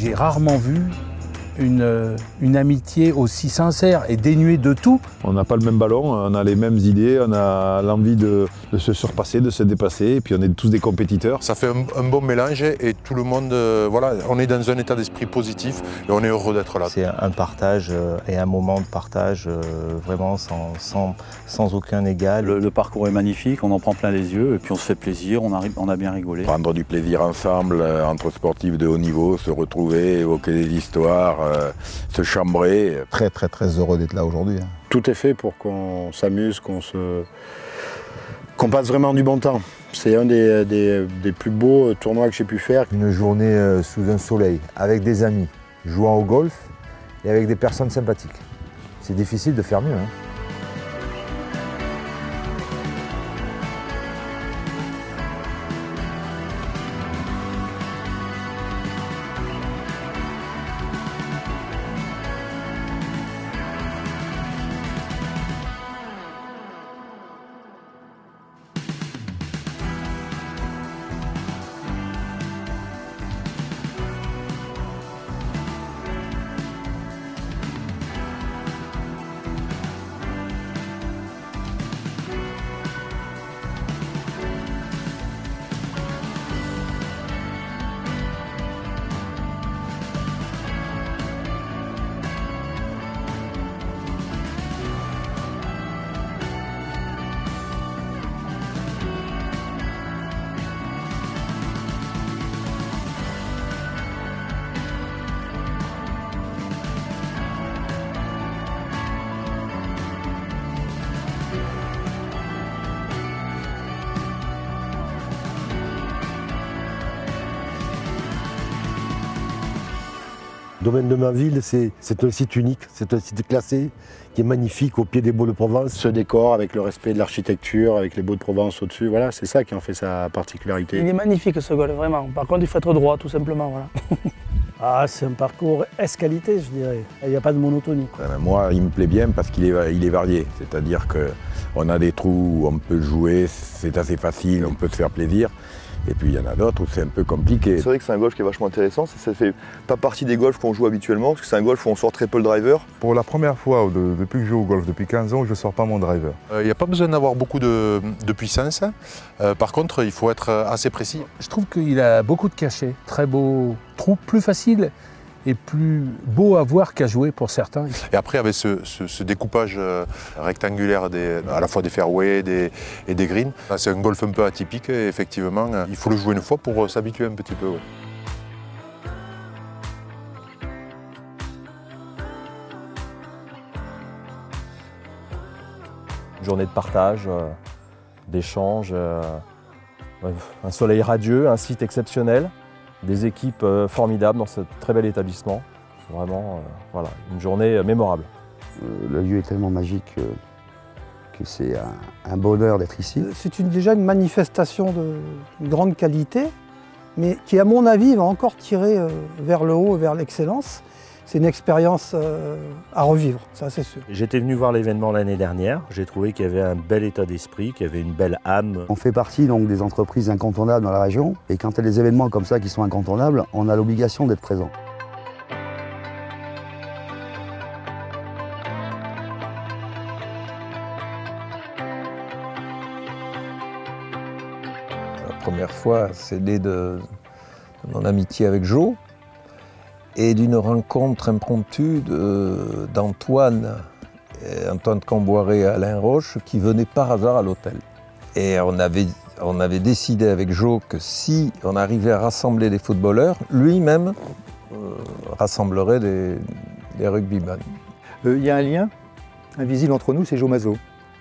J'ai rarement vu une amitié aussi sincère et dénuée de tout. On n'a pas le même ballon, on a les mêmes idées, on a l'envie de se surpasser, de se dépasser, et puis on est tous des compétiteurs. Ça fait un bon mélange et tout le monde, voilà, on est dans un état d'esprit positif et on est heureux d'être là. C'est un partage et un moment de partage vraiment sans aucun égal. Le parcours est magnifique, on en prend plein les yeux et puis on se fait plaisir, on a bien rigolé. Prendre du plaisir ensemble entre sportifs de haut niveau, se retrouver, évoquer des histoires, se chambrer. Très heureux d'être là aujourd'hui. Tout est fait pour qu'on s'amuse, qu'on passe vraiment du bon temps. C'est un des plus beaux tournois que j'ai pu faire. Une journée sous un soleil, avec des amis, jouant au golf et avec des personnes sympathiques. C'est difficile de faire mieux. Le domaine de ma ville, c'est un site unique, c'est un site classé qui est magnifique au pied des Baux de Provence. Ce décor avec le respect de l'architecture, avec les Baux de Provence au-dessus, voilà, c'est ça qui en fait sa particularité. Il est magnifique ce golf, vraiment. Par contre, il faut être droit, tout simplement. Voilà. C'est un parcours S-qualité, je dirais. Il n'y a pas de monotonie. Moi, il me plaît bien parce qu'il est varié. C'est-à-dire qu'on a des trous où on peut jouer, c'est assez facile, on peut se faire plaisir. Et puis il y en a d'autres où c'est un peu compliqué. C'est vrai que c'est un golf qui est vachement intéressant, ça ne fait pas partie des golfs qu'on joue habituellement, parce que c'est un golf où on sort très peu le driver. Pour la première fois depuis que je joue au golf, depuis 15 ans, je ne sors pas mon driver. Il n'y a pas besoin d'avoir beaucoup de puissance, par contre il faut être assez précis. Je trouve qu'il a beaucoup de cachets, très beau trou, plus facile et plus beau à voir qu'à jouer pour certains. Et après avec ce découpage rectangulaire à la fois des fairways et des greens, c'est un golf un peu atypique et effectivement il faut le jouer une fois pour s'habituer un petit peu. Ouais. Une journée de partage, d'échange, un soleil radieux, un site exceptionnel. Des équipes formidables dans ce très bel établissement. Vraiment, voilà, une journée mémorable. Le lieu est tellement magique que c'est un bonheur d'être ici. C'est déjà une manifestation de grande qualité, mais qui, à mon avis, va encore tirer vers le haut, vers l'excellence. C'est une expérience à revivre, ça c'est sûr. J'étais venu voir l'événement l'année dernière, j'ai trouvé qu'il y avait un bel état d'esprit, qu'il y avait une belle âme. On fait partie donc des entreprises incontournables dans la région, et quand il y a des événements comme ça qui sont incontournables, on a l'obligation d'être présent. La première fois, c'est né de mon amitié avec Joe, et d'une rencontre impromptue d'Antoine Camboiré et Alain Roche qui venaient par hasard à l'hôtel. Et on avait décidé avec Joe que si on arrivait à rassembler des footballeurs, lui-même rassemblerait des rugbyman. Il y a un lien invisible entre nous, c'est Joe Mazot.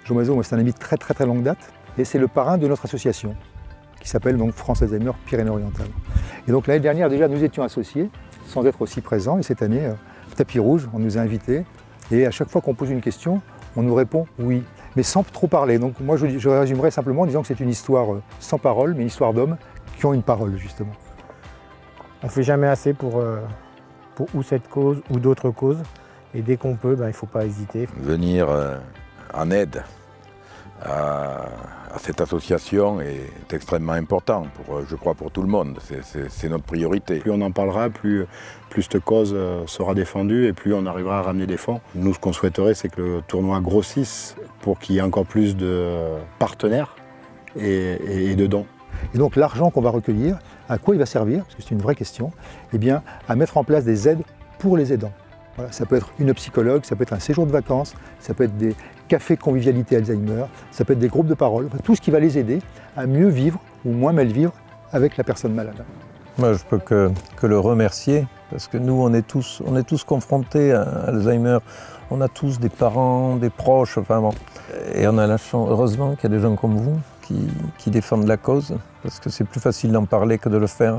Joe Mazot, c'est un ami de très longue date et c'est le parrain de notre association qui s'appelle donc France Alzheimer Pyrénées-Orientales. Et donc l'année dernière déjà nous étions associés sans être aussi présents et cette année, tapis rouge, on nous a invités et à chaque fois qu'on pose une question, on nous répond oui, mais sans trop parler. Donc moi je résumerai simplement en disant que c'est une histoire sans parole, mais une histoire d'hommes qui ont une parole justement. On ne fait jamais assez pour ou cette cause ou d'autres causes et dès qu'on peut, il ne faut pas hésiter. Venir en aide à cette association est extrêmement important, je crois, pour tout le monde. C'est notre priorité. Plus on en parlera, plus cette cause sera défendue et plus on arrivera à ramener des fonds. Nous, ce qu'on souhaiterait, c'est que le tournoi grossisse pour qu'il y ait encore plus de partenaires et de dons. Et donc l'argent qu'on va recueillir, à quoi il va servir? Parce que c'est une vraie question. Eh bien, à mettre en place des aides pour les aidants. Voilà, ça peut être une psychologue, ça peut être un séjour de vacances, ça peut être des cafés convivialité Alzheimer, ça peut être des groupes de parole, enfin, tout ce qui va les aider à mieux vivre ou moins mal vivre avec la personne malade. Moi, je peux que le remercier, parce que nous, on est tous confrontés à Alzheimer. On a tous des parents, des proches, enfin bon. Et on a la chance, heureusement, qu'il y a des gens comme vous qui défendent la cause, parce que c'est plus facile d'en parler que de le faire.